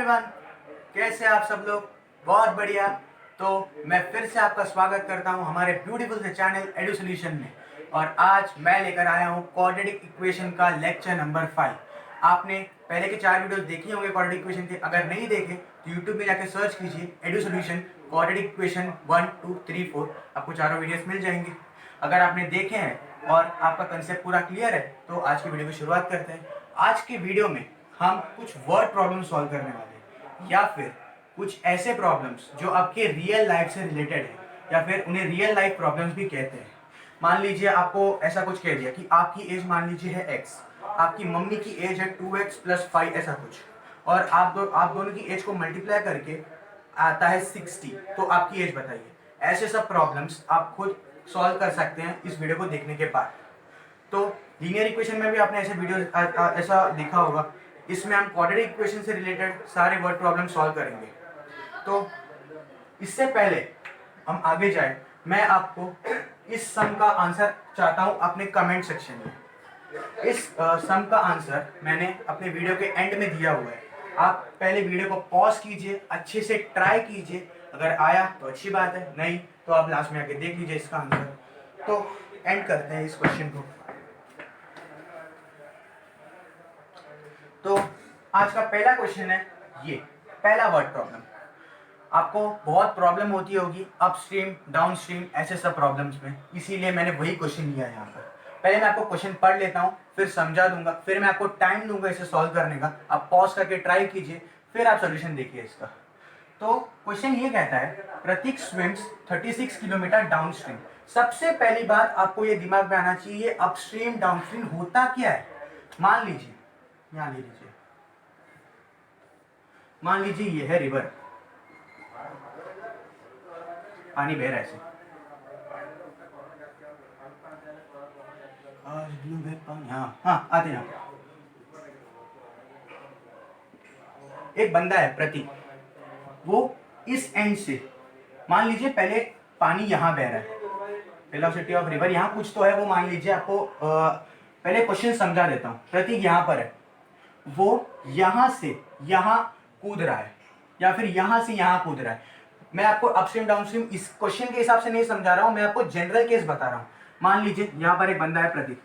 Everyone, कैसे आप सब लोग? बहुत बढ़िया। तो मैं फिर से आपका स्वागत करता हूं हमारे ब्यूटीफुल से चैनल एडू सॉल्यूशन में। और आज मैं लेकर आया हूं क्वाड्रेटिक इक्वेशन का लेक्चर नंबर 5। आपने पहले के 4 वीडियोस देखे होंगे क्वाड्रेटिक इक्वेशन के। अगर नहीं देखे तो यूट्यूब में जाकर सर्च कीजिए एडू सॉल्यूशन क्वाड्रेटिक इक्वेशन 1 2 3 4, आपको चारों वीडियोस मिल जाएंगे। अगर आपने देखे हैं और आपका कंसेप्ट पूरा क्लियर है तो आज की वीडियो की शुरुआत करते हैं। आज की वीडियो में हम कुछ वर्ड प्रॉब्लम सॉल्व करने वाले हैं, या फिर कुछ ऐसे प्रॉब्लम्स जो आपके रियल लाइफ से रिलेटेड है, या फिर उन्हें रियल लाइफ प्रॉब्लम्स भी कहते हैं। मान लीजिए आपको ऐसा कुछ कह दिया कि आपकी एज मान लीजिए है x, आपकी मम्मी की एज है 2x + 5 ऐसा कुछ, और आप दोनों की एज को मल्टीप्लाई करके आता है 60, तो आपकी एज बताइए। ऐसे सब प्रॉब्लम्स आप खुद सॉल्व कर सकते हैं इस वीडियो को देखने के बाद। तो लीनियर इक्वेशन में भी आपने ऐसे वीडियो ऐसा देखा होगा। इसमें हम क्वाड्रेटिक इक्वेशन से रिलेटेड सारे वर्ड प्रॉब्लम सॉल्व करेंगे। तो इससे पहले हम आगे जाए, मैं आपको इस सम का आंसर चाहता हूं अपने कमेंट सेक्शन में। इस सम का आंसर मैंने अपने वीडियो के एंड में दिया हुआ है। आप पहले वीडियो को पॉज कीजिए, अच्छे से ट्राई कीजिए। अगर आया तो अच्छी बात है, नहीं तो आप लास्ट में आके देख लीजिए इसका आंसर। तो एंड करते हैं इस क्वेश्चन को। तो आज का पहला क्वेश्चन है ये पहला वर्ड प्रॉब्लम। आपको बहुत प्रॉब्लम होती होगी अपस्ट्रीम डाउन स्ट्रीम ऐसे सब प्रॉब्लम्स में, इसीलिए मैंने वही क्वेश्चन लिया है यहाँ पर। पहले मैं आपको क्वेश्चन पढ़ लेता हूँ, फिर समझा दूंगा, फिर मैं आपको टाइम दूंगा इसे सॉल्व करने का। आप पॉज करके ट्राई कीजिए, फिर आप सोल्यूशन देखिए इसका। तो क्वेश्चन ये कहता है, प्रतीक स्विम्स 36 किलोमीटर डाउन स्ट्रीम। सबसे पहली बात आपको ये दिमाग में आना चाहिए, अपस्ट्रीम डाउन स्ट्रीम होता क्या है। मान लीजिए यहाँ ले लीजिए, मान लीजिए ये है रिवर, पानी बह रहा है ऐसे। हाँ आते हैं। एक बंदा है प्रतीक, वो इस एंड से, मान लीजिए पहले पानी यहाँ बह रहा है, वेलोसिटी ऑफ रिवर यहाँ कुछ तो है, वो मान लीजिए आपको पहले क्वेश्चन समझा देता हूँ। प्रतीक यहाँ पर है, वो यहाँ से यहाँ कूद रहा है, या फिर यहाँ से यहाँ कूद रहा है। मैं आपको अपस्ट्रीम डाउनस्ट्रीम इस क्वेश्चन के हिसाब से नहीं समझा रहा हूँ, मैं आपको जनरल केस बता रहा हूँ। मान लीजिए यहाँ पर एक बंदा है प्रतीक,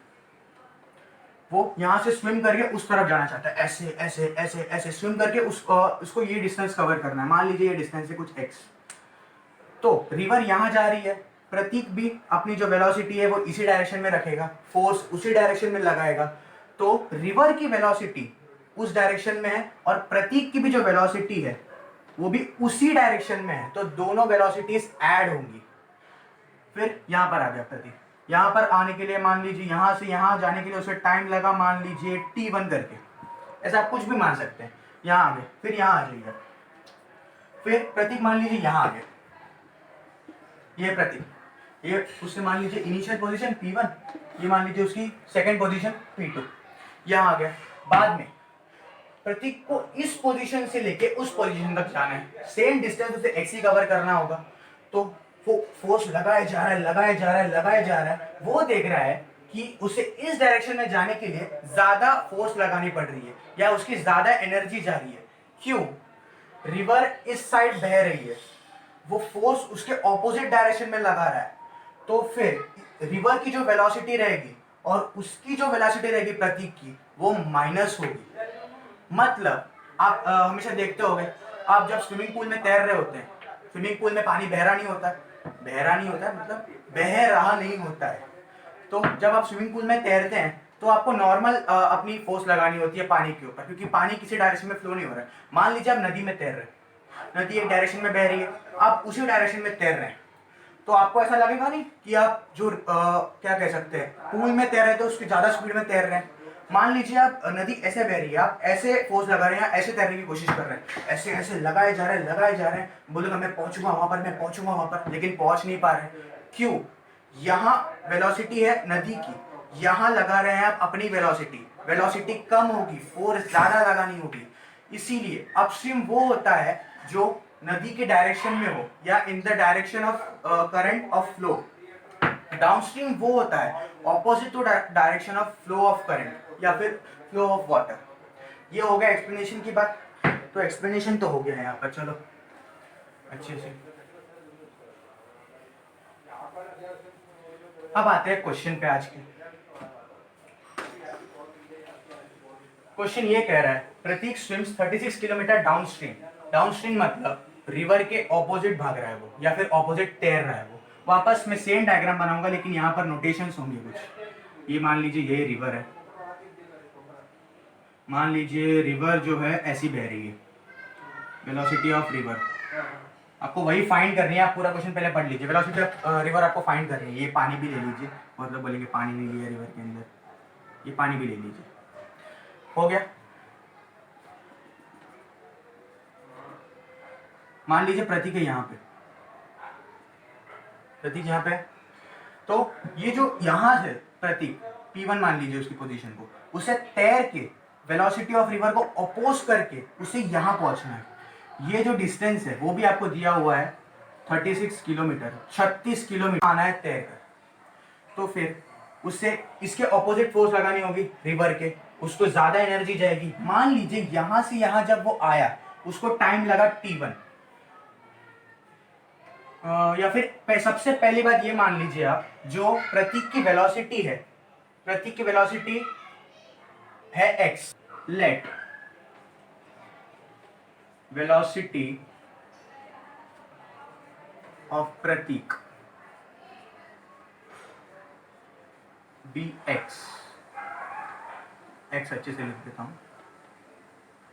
वो यहाँ से स्विम करके उस तरफ जाना चाहता है, ऐसे ऐसे ऐसे ऐसे स्विम करके उसको ये डिस्टेंस कवर करना है। मान लीजिए ये डिस्टेंस है कुछ x। तो रिवर यहाँ जा रही है, प्रतीक भी अपनी जो वेलोसिटी है वो इसी डायरेक्शन में रखेगा, फोर्स उसी डायरेक्शन में लगाएगा। तो रिवर की वेलोसिटी उस डायरेक्शन में है और प्रतीक की भी जो वेलोसिटी है वो भी उसी डायरेक्शन में है, तो दोनों वेलोसिटीज ऐड होंगी। फिर यहाँ पर आ गया प्रतीक, यहाँ पर आने के लिए मान लीजिए यहाँ से यहाँ जाने के लिए उसे टाइम लगा, मान लीजिए t1 करके, ऐसा आप कुछ भी मान सकते हैं। यहाँ आ गए, फिर यहाँ आ जाइए, फिर प्रतीक मान लीजिए यहाँ आ गए, ये प्रतीक, ये उससे मान लीजिए इनिशियल पोजीशन p1, ये मान लीजिए उसकी सेकंड पोजीशन p2, यहाँ आ गया। बाद में प्रतीक को इस पोजीशन से लेके उस पोजीशन तक जाना है, सेम डिस्टेंस उसे x ही कवर करना होगा। तो वो फोर्स लगाया जा रहा है, लगाया जा रहा है, लगाया जा रहा है। वो देख रहा है कि उसे इस डायरेक्शन में जाने के लिए ज्यादा फोर्स लगानी पड़ रही है, या उसकी ज्यादा एनर्जी जा रही है। क्यों? रिवर इस साइड बह रही है, वो फोर्स उसके ऑपोजिट डायरेक्शन में लगा रहा है। तो फिर रिवर की जो वेलोसिटी रहेगी और उसकी जो वेलोसिटी रहेगी प्रतीक की, वो माइनस होगी। मतलब आप हमेशा देखते होंगे, आप जब स्विमिंग पूल में तैर रहे होते हैं, स्विमिंग पूल में पानी बहरा नहीं होता, बहरा नहीं होता है मतलब बह रहा नहीं होता है। तो जब आप स्विमिंग पूल में तैरते हैं तो आपको नॉर्मल अपनी फोर्स लगानी होती है पानी के ऊपर, क्योंकि पानी किसी डायरेक्शन में फ्लो नहीं हो रहा है। मान लीजिए आप नदी में तैर रहे हैं, नदी एक डायरेक्शन में बह रही है, आप उसी डायरेक्शन में तैर रहे हैं, तो आपको ऐसा लगेगा नहीं कि आप जो क्या कह सकते हैं पूल में तैर रहे थे उसकी ज्यादा स्पीड में तैर रहे हैं। मान लीजिए आप नदी ऐसे बह रही है, आप ऐसे फोर्स लगा रहे हैं, ऐसे तैरने की कोशिश कर रहे हैं, ऐसे ऐसे लगाए जा रहे हैं, लगाए जा रहे हैं, बोलेगा मैं पहुंचूंगा वहां पर, मैं पहुंचूंगा वहां पर, लेकिन पहुंच नहीं पा रहे। क्यों? यहाँ वेलोसिटी है नदी की, यहाँ लगा रहे हैं आप अपनी वेलोसिटी, वेलोसिटी कम होगी, फोर्स ज्यादा लगानी होगी। इसीलिए अपस्ट्रीम वो होता है जो नदी के डायरेक्शन में हो, या in the direction of current of flow. Downstream वो होता है opposite to direction of flow of current, या फिर फ्लो ऑफ वाटर। ये हो गया एक्सप्लेनेशन की बात। तो एक्सप्लेनेशन तो हो गया यहाँ पर, चलो अच्छे से। अब आते हैं क्वेश्चन पे आज के। क्वेश्चन ये कह रहा है प्रतीक स्विम्स 36 किलोमीटर डाउनस्ट्रीम। डाउनस्ट्रीम मतलब रिवर के ऑपोजिट भाग रहा है वो, या फिर ऑपोजिट तैर रहा है वो। वापस मैं सेम डायग्राम बनाऊंगा, लेकिन यहाँ पर नोटेशंस होंगे कुछ। ये मान लीजिए ये रिवर है, मान लीजिए रिवर जो है ऐसी बह रही है, वेलोसिटी ऑफ रिवर आपको वही फाइंड करनी है। आप पूरा क्वेश्चन पहले पढ़ लीजिए। वेलोसिटी ऑफ रिवर आपको फाइंड करनी है। ये पानी भी ले लीजिए, मतलब बोलेंगे पानी नहीं लिया रिवर के अंदर, ये पानी भी ले लीजिए। हो गया। मान लीजिए प्रतीक है यहाँ पे, प्रतीक यहाँ पे है। तो ये जो यहाँ है प्रतीक P1 मान लीजिए उसकी पोजीशन को, उसे तैर के वेलोसिटी ऑफ रिवर को अपोज करके उसे यहाँ पहुंचना है। ये जो डिस्टेंस है वो भी आपको दिया हुआ है 36 किलोमीटर, 36 किलोमीटर आना है तैर कर। तो फिर उससे इसके ऑपोजिट फोर्स लगानी होगी रिवर के, उसको ज्यादा एनर्जी जाएगी। मान लीजिए यहां से यहां जब वो आया उसको टाइम लगा T1, या फिर सबसे पहली बात ये मान लीजिए आप, जो प्रतीक की वेलोसिटी है, प्रतीक की वेलोसिटी है x। Let velocity of Pratik be x। x अच्छे से लिख देता हूं।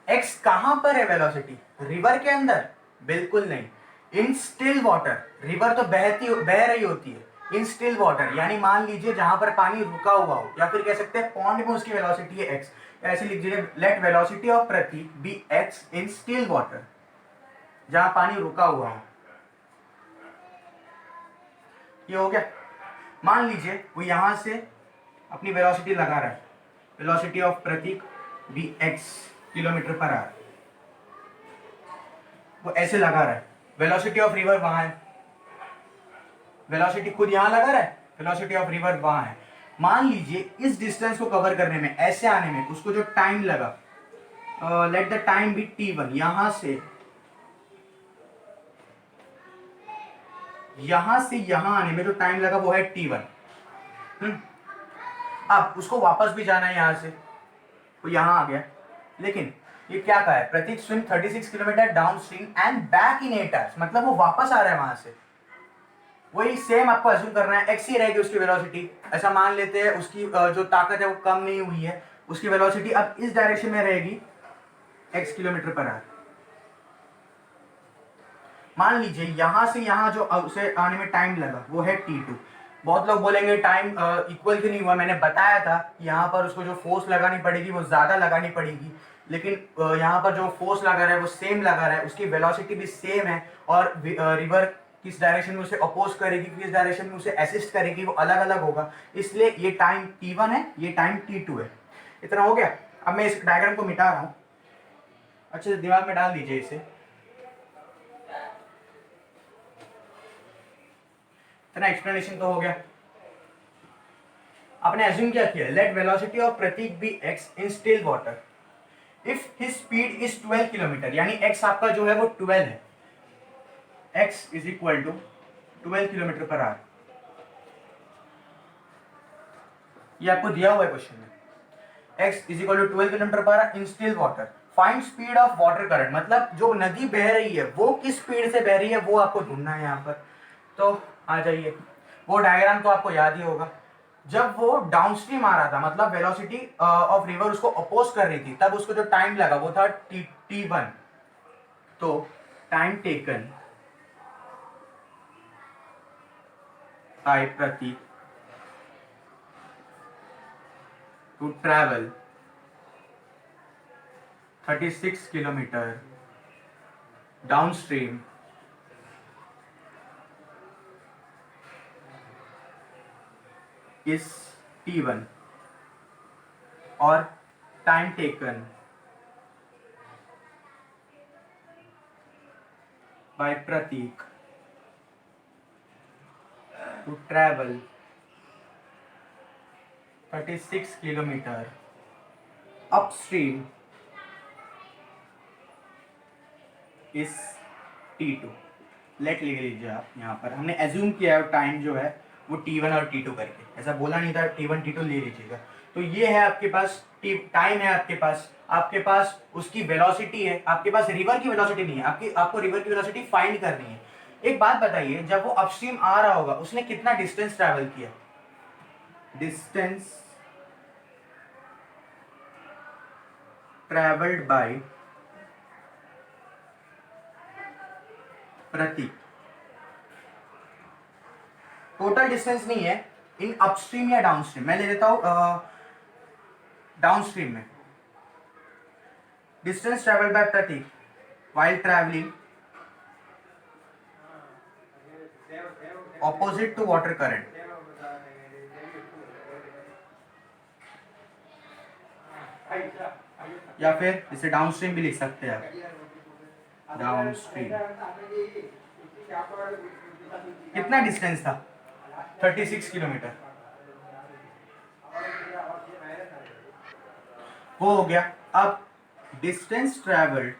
x कहां पर है वेलोसिटी? रिवर के अंदर? बिल्कुल नहीं। इन स्टिल वाटर, रिवर तो बह रही होती है। इन स्टिल वाटर यानी मान लीजिए जहां पर पानी रुका हुआ हो, या फिर कह सकते हैं पॉन्ड में उसकी वेलोसिटी है x। ऐसे लिख दीजिए let velocity of Pratik be x in still water, जहां पानी रुका हुआ हो। ये हो गया। मान लीजिए वो यहां से अपनी वेलोसिटी लगा रहा है, velocity of Pratik be x kilometre per hour, वो ऐसे लगा रहा है। वेलोसिटी ऑफ रिवर वहां है, वेलोसिटी खुद यहां लगा रहा है, वेलोसिटी ऑफ रिवर वहां है। मान लीजिए इस डिस्टेंस को कवर करने में, ऐसे आने में उसको जो टाइम लगा, let the time B T1, यहां से यहां आने में जो टाइम लगा वो है T1। अब उसको वापस भी जाना है यहां से, तो यहां आ गया। लेकिन ये क्या कहा है, Pratik swim 36 kilometre downstream and back in 8 hours, मतलब वो वापस आ रहा है वहां से। वही सेम आपको अज्यूम करना है, x ही रहेगी उसकी वेलोसिटी। ऐसा मान लेते हैं उसकी जो ताकत है वो कम नहीं हुई है, उसकी वेलोसिटी अब इस डायरेक्शन में रहेगी x किलोमीटर पर आवर। मान लीजिए यहां से यहां जो उसे आने में टाइम लगा वो है T2। बहुत लोग बोलेंगे टाइम इक्वल क्यों नहीं हुआ? मैंने बताया था कि यहाँ पर उसको जो फोर्स लगानी पड़ेगी वो ज्यादा लगानी पड़ेगी, लेकिन यहाँ पर जो फोर्स लगा रहा है वो सेम लगा रहा है, उसकी वेलोसिटी भी सेम है। और रिवर किस डायरेक्शन में उसे अपोज करेगी, किस डायरेक्शन में उसे असिस्ट करेगी, वो अलग अलग होगा। इसलिए ये टाइम T1 है, ये टाइम T2 है। इतना हो गया। अब मैं इस डायग्राम को मिटा रहा हूँ, अच्छे से दिमाग में डाल दीजिए इसे। इतना एक्सप्लेनेशन तो हो गया। आपने एज्यूम क्या किया, let velocity of Pratik be x in still water if his speed is 12 kilometre, यानी x आपका जो है वो 12 है, x is equal to 12 kilometre per hour. ये आपको दिया हुआ है क्वेश्चन में, x is equal to 12 kilometre per hour in still water. Find speed of water current, मतलब जो नदी बह रही है वो किस स्पीड से बह रही है वो आपको ढूंढना है यहाँ पर। तो आ जाइए, वो डायग्राम तो आपको याद ही होगा। जब वो डाउनस्ट्रीम आ रहा था, मतलब वेलोसिटी ऑफ रिवर उसको अपोज कर रही थी, तब उसको जो टाइम लगा वो था T1। तो time taken by Pratik to travel 36 kilometre downstream is T1 और time taken by Pratik to travel 36 kilometre upstream is T2, late ले लीजिए आप। यहाँ पर हमने एज्यूम किया है टाइम जो है वो T1 और T2 करके, ऐसा बोला नहीं था, T1 T2 ले लीजिएगा। तो ये है आपके पास टाइम है, आपके पास उसकी वेलोसिटी है, आपके पास रिवर की वेलोसिटी नहीं है, आपको रिवर की वेलोसिटी फाइंड करनी है। एक बात बताइए, जब वो अपस्ट्रीम आ रहा होगा उसने कितना डिस्टेंस ट्रैवल किया? Distance travelled by Pratik, total distance नहीं है, इन अपस्ट्रीम या डाउनस्ट्रीम। मैं ले लेता हूं डाउनस्ट्रीम में। Distance travelled by Pratik while traveling opposite to water current, या फिर इसे डाउनस्ट्रीम भी लिख सकते हैं आप। डाउनस्ट्रीम कितना डिस्टेंस था? 36 किलोमीटर। वो हो गया। अब डिस्टेंस ट्रैवल्ड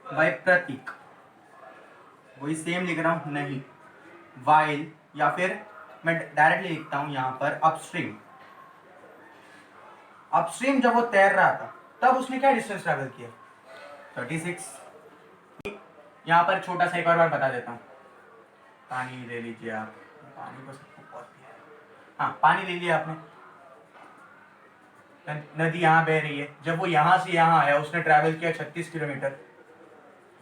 बाय प्रतीक, वही सेम लिख रहा हूं, नहीं वाइल, या फिर मैं डायरेक्टली लिखता हूं यहां पर अपस्ट्रीम। अपस्ट्रीम जब वो तैर रहा था तब उसने क्या डिस्टेंस ट्रैवल किया? 36। यहां पर छोटा सा एक और बार बता देता हूं। पानी ले लीजिए आप, पानी को सबको बहुत पिया है। हाँ, पानी ले लिया आपने, नदी यहाँ बह रही है, जब वो यहाँ से यहाँ आया उसने ट्रैवल किया 36 किलोमीटर।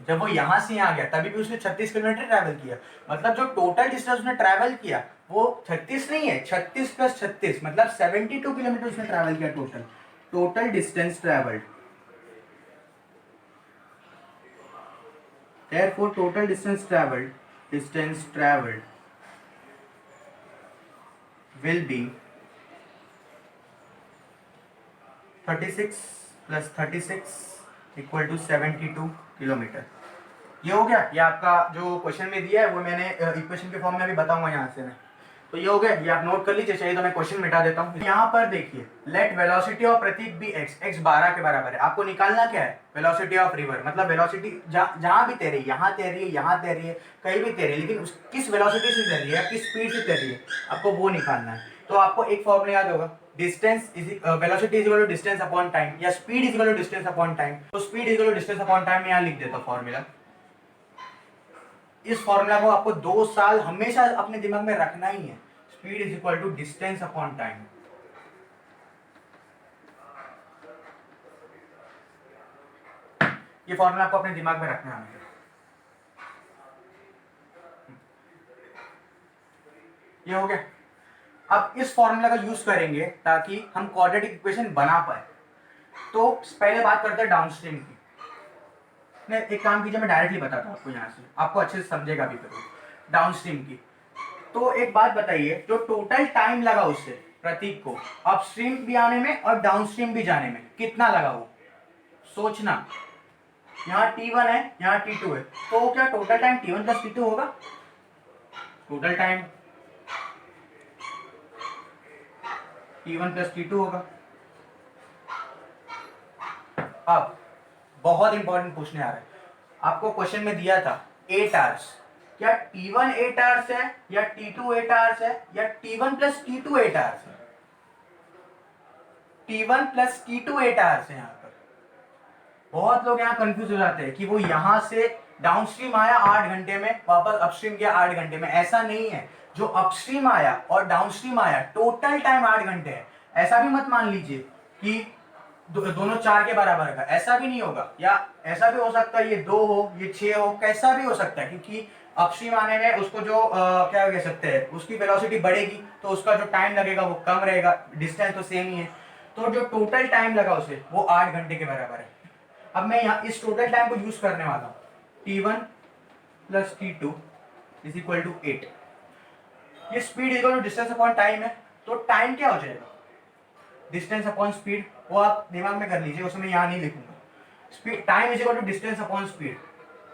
जब वो यहाँ से यहाँ गया तभी भी उसने 36 किलोमीटर ट्रैवल किया। मतलब जो टोटल डिस्टेंस उसने ट्रैवल किया वो 36 नहीं है, 36 प्लस 36 मतलब 72 किलोमीटर उसने ट्रैवल किया total. Total distance travelled, therefore total distance traveled will be 36 plus 36 equal to 72 kilometre. ये हो गया। ये आपका जो क्वेश्चन में दिया है वो मैंने इक्वेशन के फॉर्म में भी बताऊंगा यहाँ से मैं। तो ये हो गया, ये आप नोट कर लीजिए, चाहिए तो मैं क्वेश्चन मिटा देता हूँ। यहाँ पर देखिए, let velocity of Pratik be x, x 12 के बराबर है। आपको निकालना क्या है? वेलोसिटी ऑफ रिवर, मतलब वेलोसिटी जहां भी तैर रही है, यहाँ तैर रही है, यहाँ तैर रही है, कहीं भी तैर रही है, लेकिन किस वेलोसिटी से तैर रही है, किस स्पीड से तैर रही है, आपको वो निकालना है। तो आपको एक फॉर्मूला याद होगा, distance velocity is equal to distance upon time, या speed is equal to distance upon time. तो speed is equal to distance upon time में यहाँ लिख देता हूँ फॉर्मूला। इस फॉर्मूला को आपको 2 साल हमेशा अपने दिमाग में रखना ही है। Speed is equal to distance upon time. ये फॉर्मूला आपको अपने दिमाग में रखना है। ये हो गया। अब इस फॉर्मूला का यूज करेंगे ताकि हम क्वाड्रेटिक इक्वेशन बना पाए। तो पहले बात करते हैं डाउनस्ट्रीम की। नहीं, एक काम कीजिए, मैं डायरेक्टली बताता हूँ आपको, यहाँ से आपको अच्छे से समझेगा भी करो डाउनस्ट्रीम की। तो एक बात बताइए, जो टोटल टाइम लगा उससे प्रतीक को अपस्ट्रीम भी आने में और डाउनस्ट्रीम भी जाने में, कितना लगा वो सोचना। यहाँ T1 है, यहाँ T2 है, तो क्या total time T1 plus T2 होगा? Total time T1 plus T2 होगा। अब बहुत इंपॉर्टेंट पूछने आ रहा है, आपको क्वेश्चन में दिया था 8 आवर्स, क्या T1 8 आवर्स है या T2 8 आवर्स है या T1 प्लस T2 8 आवर्स है? T1 प्लस T2 8 आवर्स है। यहाँ पर बहुत लोग यहाँ कंफ्यूज हो जाते हैं कि वो यहाँ से डाउनस्ट्रीम आया 8 घंटे में, वापस अपस्ट्रीम गया 8 घंटे में। ऐसा नहीं है, जो अपस्ट्रीम आया और डाउनस्ट्रीम आया टोटल टाइम 8 घंटे है। ऐसा भी मत मान लीजिए कि दोनों 4 के बराबर का, ऐसा भी नहीं होगा। या ऐसा भी हो सकता है ये 2 हो, ये 6 हो, कैसा भी हो सकता है, क्योंकि अपस्ट्रीम आने में उसको जो क्या कह सकते हैं, उसकी वेलोसिटी बढ़ेगी तो उसका जो टाइम लगेगा वो कम रहेगा, डिस्टेंस तो सेम ही है। तो जो टोटल टाइम लगा उसे वो 8 घंटे के बराबर है। अब मैं यहाँ इस टोटल टाइम को यूज करने वाला हूँ, T1 plus T2 is equal to 8। ये speed is equal to distance upon time है, तो टाइम क्या हो जाएगा? डिस्टेंस अपॉन स्पीड, वो आप दिमाग में कर लीजिए, उसमें मैं यहाँ नहीं लिखूंगा। Speed time is equal to distance upon speed.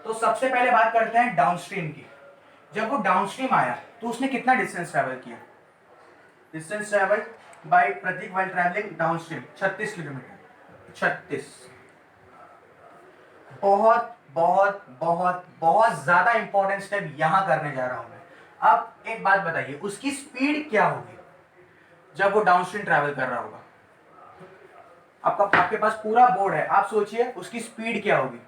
तो सबसे पहले बात करते हैं डाउनस्ट्रीम की। जब वो डाउनस्ट्रीम आया तो उसने कितना डिस्टेंस ट्रैवल किया? Distance travel by Pratik while travelling downstream 36 kilometre. 36। बहुत बहुत बहुत बहुत ज्यादा इंपॉर्टेंट स्टेप यहां करने जा रहा हूं मैं। अब एक बात बताइए, उसकी स्पीड क्या होगी जब वो डाउनस्ट्रीम ट्रैवल कर रहा होगा? आपके पास पूरा बोर्ड है, आप सोचिए उसकी स्पीड क्या होगी।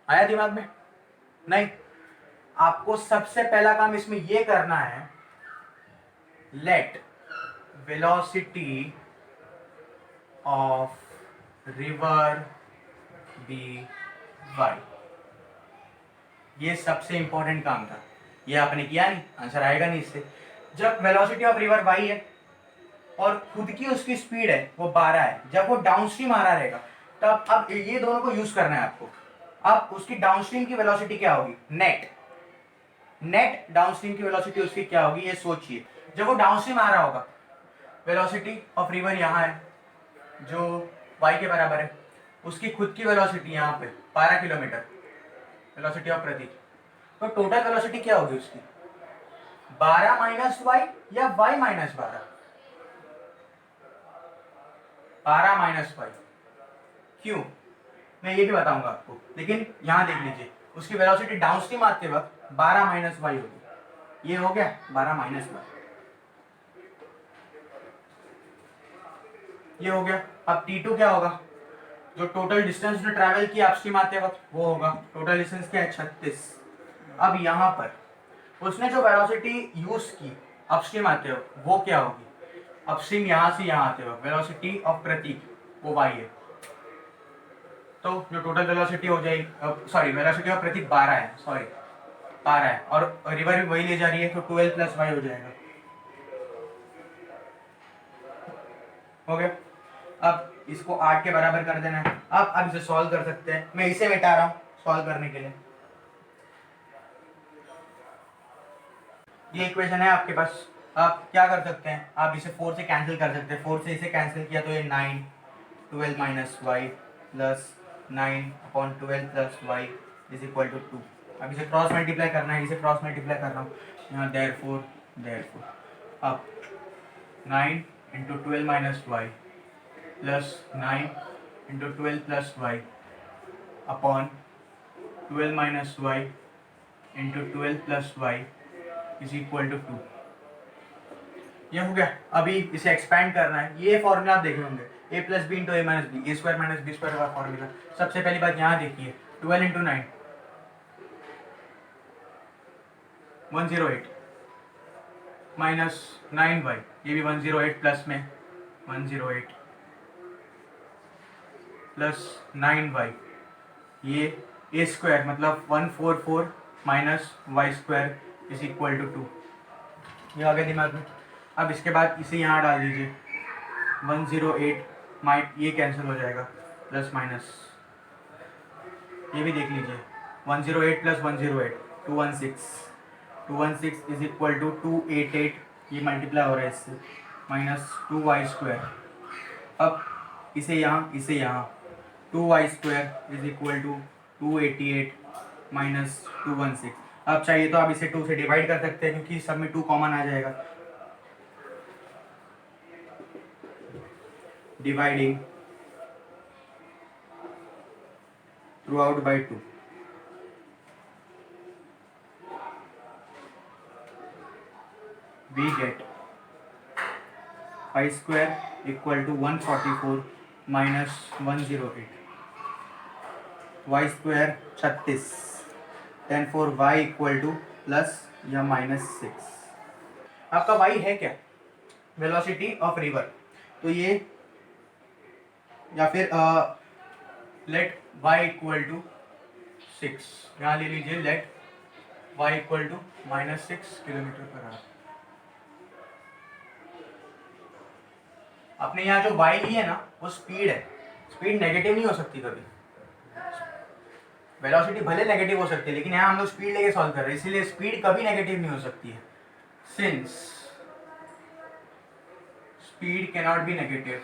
आया दिमाग में? नहीं। आपको सबसे पहला काम इसमें यह करना है, let velocity of river be y. ये सबसे इंपॉर्टेंट काम था, ये आपने किया नहीं, आंसर आएगा नहीं इससे। जब वेलोसिटी ऑफ रिवर वाई है और खुद की उसकी स्पीड है वो 12 है, जब वो डाउनस्ट्रीम आ रहा रहेगा तब अब ये दोनों को यूज करना है आपको। अब उसकी डाउनस्ट्रीम की वेलोसिटी क्या होगी? नेट डाउनस्ट्रीम की वेलोसिटी उसकी क्या होगी ये सोचिए। जब वो डाउनस्ट्रीम आ रहा होगा, वेलोसिटी ऑफ रिवर यहाँ है जो y के बराबर है, उसकी खुद की वेलोसिटी यहाँ पे 12 किलोमीटर, वेलोसिटी ऑफ प्रतीक। तो टोटल वेलोसिटी क्या होगी उसकी? 12 माइनस वाई या y माइनस 12? 12 minus y. क्यों? मैं ये भी बताऊंगा आपको, लेकिन यहां देख लीजिए उसकी वेलोसिटी डाउनस्ट्रीम आते वक्त 12 माइनस वाई होगी। ये हो गया 12 माइनस वाई, ये हो गया। अब T2 क्या होगा? जो टोटल डिस्टेंस उसने ट्रैवल किया अपस्ट्रीम आते वक्त वो होगा, टोटल डिस्टेंस क्या है? 36। अब यहां पर उसने जो वेलोसिटी यूज की अपस्ट्रीम आते वक्त वो क्या होगी? अपस्ट्रीम यहां से यहां आते वक्त वेलोसिटी ऑफ प्रतीक वो y है, तो जो टोटल वेलोसिटी हो जाएगी, सॉरी वेलोसिटी ऑफ प्रतीक 12 है, सॉरी 12 है, और रिवर भी वही ले जा रही है तो 12 प्लस वाई हो जाएगा। हो गया। अब इसको 8 के बराबर कर देना है। अब इसे सॉल्व कर सकते हैं, मैं इसे मिटा रहा हूं सॉल्व करने के लिए। ये इक्वेशन है आपके पास, आप क्या कर सकते हैं, आप इसे 4 से कैंसिल कर सकते हैं। 4 से इसे कैंसिल किया तो ये 9 12 minus y plus 9 upon 12 plus y is equal to 2। अब इसे क्रॉस मल्टीप्लाई करना है, इसे क्रॉस मल्टीप्लाई कर रहा हूँ यहाँ, देयरफॉर अब 9 into 12 minus y plus 9 into 12 plus y upon 12 minus y into 12 plus y is equal to 2। ये हो गया। अभी इसे एक्सपैंड करना है, ये फॉर्मूला आप देखे होंगे, ए प्लस बी इंटू ए माइनस बी, ए स्क्वायर माइनस बी स्क्वायर का फॉर्मूला। सबसे पहली बात यहाँ देखिए, 12 इंटू 9 108 माइनस 9y, ये भी 108 प्लस में 108 प्लस 9y, ये ए स्क्वायर मतलब 144 minus y square is equal to 2। ये आ गया दिमाग में। अब इसके बाद इसे यहाँ डाल दीजिए, 108 माइट ये कैंसिल हो जाएगा, प्लस माइनस ये भी देख लीजिए, 108 प्लस 108 216 इज इक्वल टू 288, ये मल्टीप्लाई हो रहा है इससे, माइनस 2y स्क्वायर। अब इसे यहाँ 2y square is equal to 288 minus 216। अब चाहिए तो आप इसे 2 से डिवाइड कर सकते हैं क्योंकि सब में 2 कॉमन आ जाएगा। Dividing through out by 2, we get y square equal to 144 minus 108, y square 36, then for y equal to plus या minus 6। आपका y है क्या? Velocity of river. तो ये या फिर लेट y इक्वल टू 6, यहाँ ले लीजिए, let y equal to -6 kilometre per hour. आपने यहाँ जो y ली है ना वो स्पीड है, स्पीड नेगेटिव नहीं हो सकती कभी। वेलोसिटी भले नेगेटिव हो सकती है लेकिन यहाँ हम लोग स्पीड लेके सॉल्व कर रहे हैं, इसीलिए स्पीड कभी नेगेटिव नहीं हो सकती है, since speed can not be negative.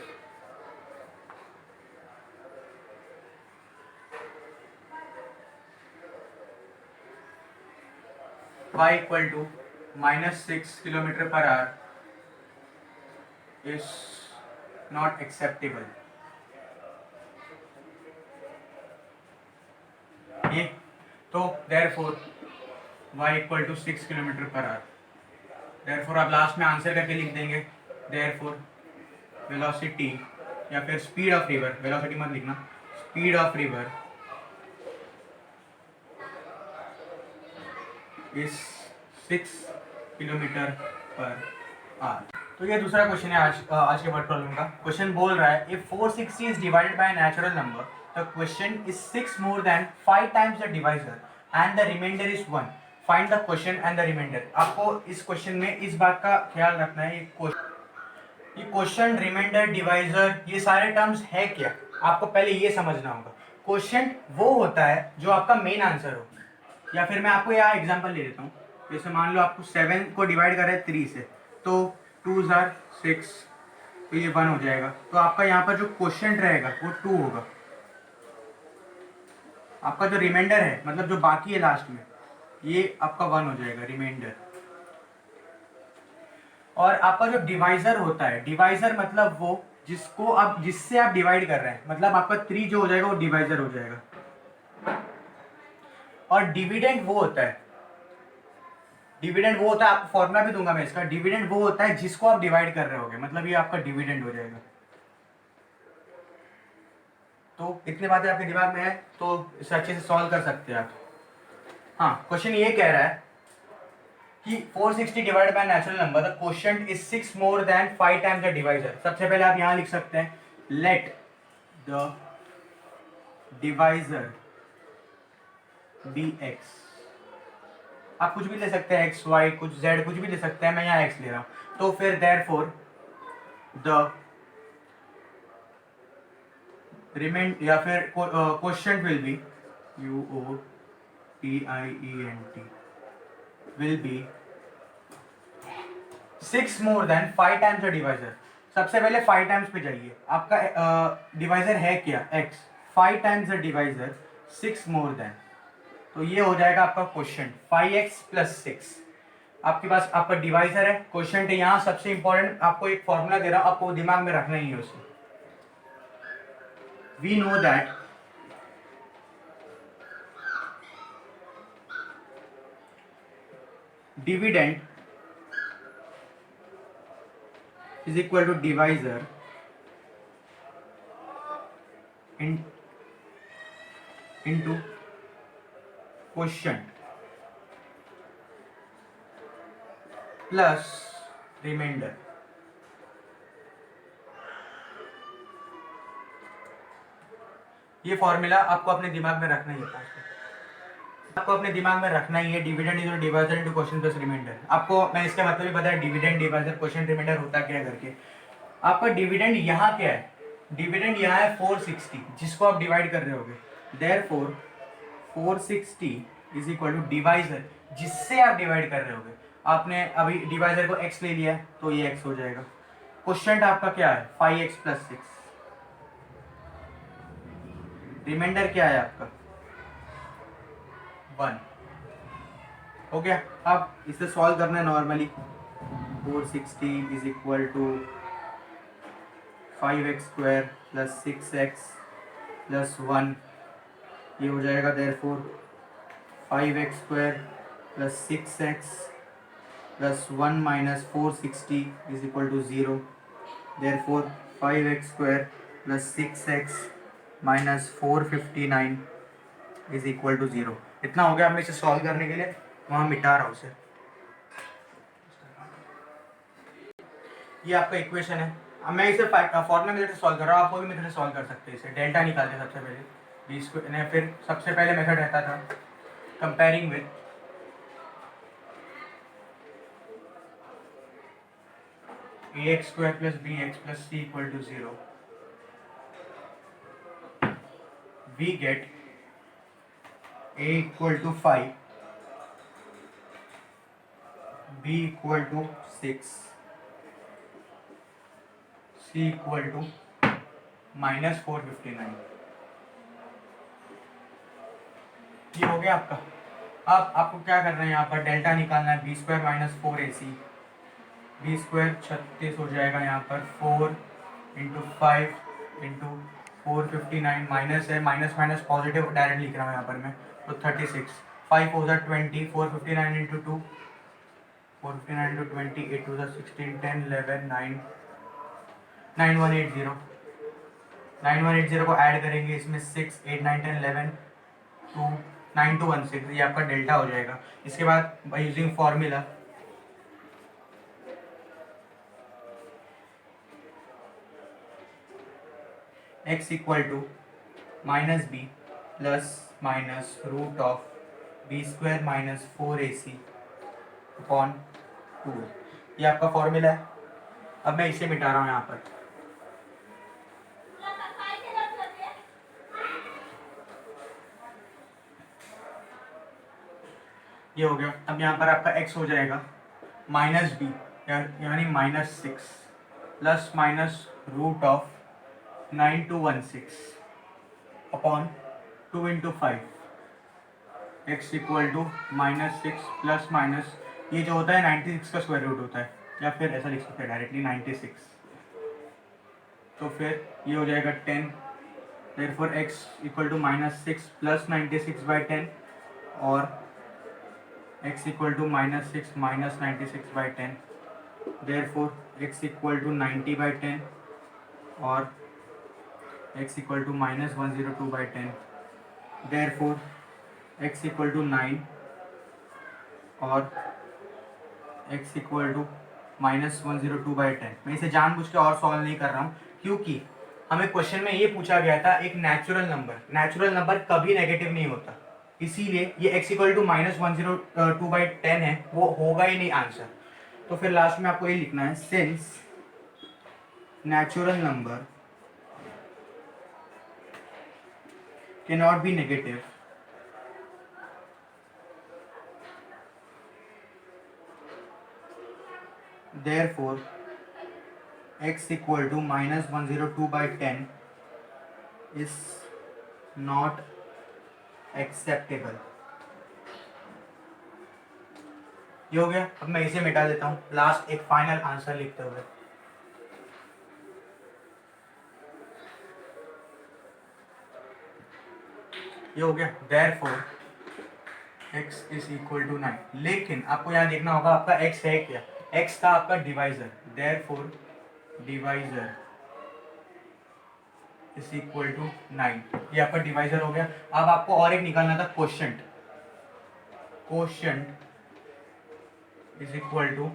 y equal to -6 kilometre per hour is not acceptable. ये तो therefore y equal to 6 kilometre per hour. Therefore आप लास्ट में आंसर करके लिख देंगे देयरफॉर वेलोसिटी या फिर स्पीड ऑफ रिवर, वेलोसिटी मत लिखना, speed of river is 6 kilometre per our. तो ये दूसरा क्वेश्चन है आज के वर्ड प्रॉब्लम का। क्वेश्चन बोल रहा है if 460 is divided by natural number the question is 6 more than 5 times the divisor and the remainder is 1, find the question and the remainder. आपको इस क्वेश्चन में इस बात का ख्याल रखना है, ये क्वेश्चन, रिमाइंडर, डिवाइजर, ये सारे टर्म्स है क्या, आपको पहले ये समझना होगा। क्वेश्चन वो होता है जो आपका मेन आंसर हो, या फिर मैं आपको यहाँ एग्जांपल ले लेता हूँ। जैसे मान लो आपको 7 को डिवाइड कर रहे हैं 3 से, तो 2 * 6, तो ये 1 हो जाएगा। तो आपका यहाँ पर जो क्वेश्चन रहेगा वो 2 होगा। आपका जो रिमाइंडर है, मतलब जो बाकी है लास्ट में, ये आपका 1 हो जाएगा रिमाइंडर। और आपका जो डिवाइजर होता है, डिवाइजर मतलब वो जिससे आप डिवाइड कर रहे हैं, मतलब आपका 3 जो हो जाएगा वो डिवाइजर हो जाएगा। और डिविडेंड वो होता है, आपको फॉर्मूला भी दूंगा मैं इसका। डिविडेंड वो होता है जिसको आप डिवाइड कर रहे होगे, मतलब ये आपका डिविडेंड हो जाएगा। तो इतनी बातें आपके दिमाग में है तो इसे अच्छे से सॉल्व कर सकते हैं आप। हाँ, क्वेश्चन ये कह रहा है कि 460 divide by natural number the quotient is 6 more than 5 times the divisor. सबसे पहले आप यहाँ लिख सकते हैं let the divisor be x। आप कुछ भी ले सकते हैं, x y कुछ z कुछ भी ले सकते हैं, मैं यहाँ x ले रहा हूँ। तो फिर देयरफॉर द रिमेंड या फिर quotient will be UOPIENT will be 6 more than 5 times the divisor. सबसे पहले 5 टाइम्स पे जाइए। आपका डिवाइजर है क्या x, 5 times the divisor 6 more then, तो ये हो जाएगा आपका क्वोशिएंट 5x + 6। आपके पास आपका डिवाइजर है, क्वोशिएंट है। यहाँ सबसे इंपॉर्टेंट आपको एक फॉर्मूला दे रहा हूँ, आपको दिमाग में रखना ही है उसे। We know that dividend is equal to divisor into quotient plus remainder। ये फॉर्मूला आपको अपने दिमाग में रखना ही है, आपको अपने दिमाग में रखना ही है। Dividend is divisor into quotient plus remainder. आपको मैं इसका मतलब भी पता है डिविडेंड, डिवाइजर, क्वोशिएंट, रिमाइंडर होता क्या है करके। आपका डिविडेंड यहाँ क्या है, डिविडेंड यहाँ है 460 जिसको आप डिवाइड कर रहे होगे। Therefore 460 is equal to divisor जिससे आप डिवाइड कर रहे होगे। आपने अभी डिवाइजर को x ले लिया तो ये x हो जाएगा। क्वोशिएंट आपका क्या है 5x + 6। रिमाइंडर क्या है आपका 1 हो गया। अब इसे सॉल्व करना है normally. 460 is equal to 5x² + 6x + 1, ये हो जाएगा therefore 5x² + 6x + 1 - 460 is equal to 0। Therefore 5x² + 6x - 459 is equal to 0। इतना हो गया। अब मैं इसे सॉल्व करने के लिए वहाँ मिटा रहा हूँ उसे। ये आपका इक्वेशन है। अब मैं इसे फॉर्मूला मेथड से सॉल्व कर रहा हूँ, आपको भी मेथड से सॉल्व कर सकते हैं। इसे डेल्टा निकालते हैं सबसे पहले, b²। फिर सबसे पहले मेथड रहता था comparing with ax² + bx + c = 0। we get a = 5, b = 6, c = -459। ये हो गया आपका। अब आपको क्या करना है, यहाँ पर डेल्टा निकालना है, b square minus 4ac, b square 36 हो जाएगा यहाँ पर 4 इंटू 5 इंटू 459, माइनस है, माइनस माइनस पॉजिटिव डायरेक्ट लिख रहा हूँ यहाँ पर मैं, तो 36, 5 हो जाए 20, 459 इंटू 2, 459 इंटू 20, 8 हो जाए 16, 10 11 9, 9180, 9180 को ऐड करेंगे इसमें 6 8 9 10 11 2 9216, ये आपका डेल्टा हो जाएगा। इसके बाद by using formula x equal to minus b plus minus root of b square minus 4ac upon 2, ये आपका फॉर्मूला है। अब मैं इसे मिटा रहा हूँ यहाँ पर, ये हो गया। अब यहाँ पर आपका x हो जाएगा माइनस बी यानी -6 plus minus root of 9216 upon 2 into 5, x equal to -6 plus minus, ये जो होता है 96 का स्क्वायर रूट होता है, या फिर ऐसा लिख सकते हैं डायरेक्टली 96, तो फिर ये हो जाएगा 10, therefore x equal to -6 plus 96/10 और x equal to -6 minus 96/10, therefore x equal to 90/10 और x equal to -102/10, therefore x equal to 9 और x इक्वल टू -102/10। मैं इसे जानबूझ के और सॉल्व नहीं कर रहा हूँ, क्योंकि हमें क्वेश्चन में ये पूछा गया था एक नेचुरल नंबर कभी नेगेटिव नहीं होता, इसीलिए ये x इक्वल टू -102/10 है, वो होगा ही नहीं आंसर। तो फिर लास्ट में आपको ये लिखना है, since natural number cannot be negative, therefore x equal to -102/10 is not acceptable। ये हो गया। अब मैं इसे मिटा देता हूँ, लास्ट एक फाइनल आंसर लिखते हुए, ये हो गया therefore x is equal to 9। लेकिन आपको यहाँ देखना होगा आपका x है क्या, x था आपका divisor, therefore divisor is equal to 9, ये आपका डिवाइजर हो गया। अब आपको और एक निकालना था quotient is equal to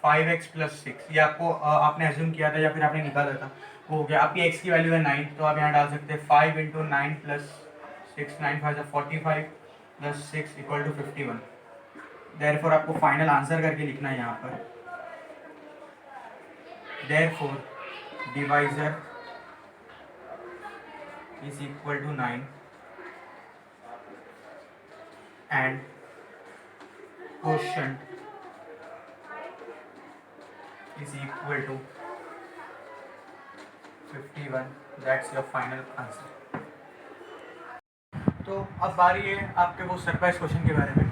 5x plus 6, ये आपको आपने एज्यूम किया था या फिर आपने निकाला था, वो हो गया। आपकी x की वैल्यू है 9, तो आप यहाँ डाल सकते हैं 5 into 9 plus 6, 9 5 45 plus 6 equal to 51। Therefore आपको फाइनल आंसर करके लिखना है यहाँ पर, therefore divisor is equal to 9 and quotient is equal to 51। That's your final answer। तो अब बारी है आपके वो सरप्राइज क्वेश्चन के बारे में।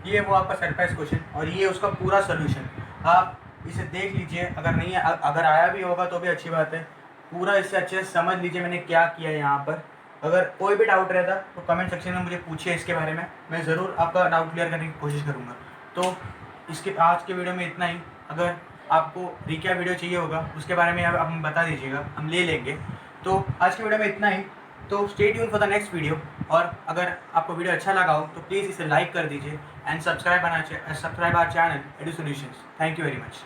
ये वो आपका सरप्राइज क्वेश्चन और ये उसका पूरा सोल्यूशन, आप इसे देख लीजिए, अगर नहीं अगर आया भी होगा तो भी अच्छी बात है, पूरा इससे अच्छे से समझ लीजिए मैंने क्या किया है यहाँ पर। अगर कोई भी डाउट रहता तो कमेंट सेक्शन में मुझे पूछिए इसके बारे में, मैं ज़रूर आपका डाउट क्लियर करने की कोशिश करूँगा। तो इसके आज के वीडियो में इतना ही। अगर आपको रिकैप वीडियो चाहिए होगा उसके बारे में आप हम बता दीजिएगा, हम ले लेंगे। तो आज की वीडियो में इतना ही, तो stay tune for the next video. और अगर आपको वीडियो अच्छा लगा हो तो प्लीज़ इसे लाइक कर दीजिए and subscribe our channel Edu Solutions. Thank you very much.